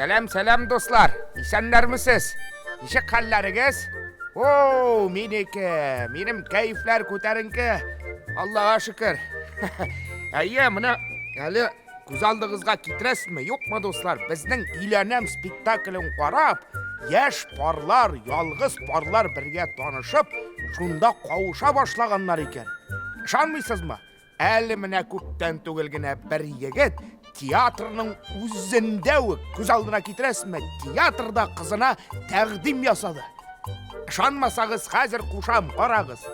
Selam dostlar. İşenler misiniz? İşe kallarınız? Oo, benim keyifler ko'tarinki. Allohga shukr. Ayya, mana hali go'zallig'ingizga ketirasizmi, yo'qmi do'stlar? Bizning Uylanam spektaklini qarab, yosh porlar, yolg'iz porlar birga tanishib, shunda qovusha boshlaganlar ekan. Ishonmaysizmi? Әлі мына көптен түгілгіне бір егет театрның өзінде көз алдына кетіресіме театрда қызына тәқдим ясады. Шанмасағыз, қазір қушам, қарағыз.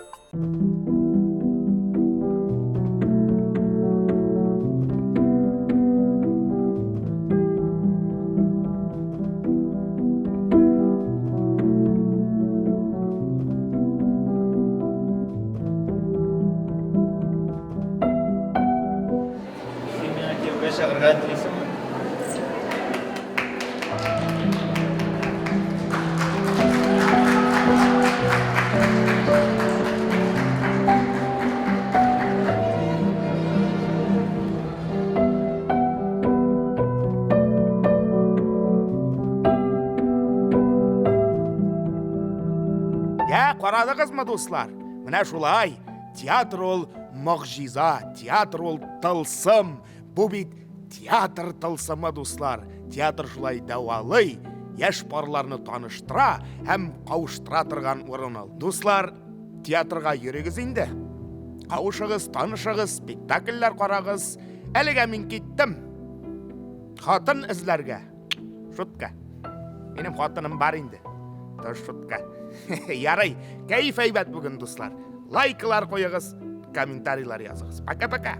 Қарадыңызмы достар? Мына шулай, театр ол мұғжиза, театр ол тылсым. Бұл бит театр тылсымы достар. Театр шулай дауалы, яш парларны таныштыра, һәм қауыштыра тұрған орын ал. Достар, театрға йөрегіз инде. Қауышығыз, танышығыз, спектакльләр қарағыз. Әлегә мен кеттім. Хатын ізләргә. Шутка. Менің хатыным бар инде. Шутка. Ярай, кайф әйбәт бүген достар. Лайклар қойығыз, комментарийлар yazығыз. Пока-пока.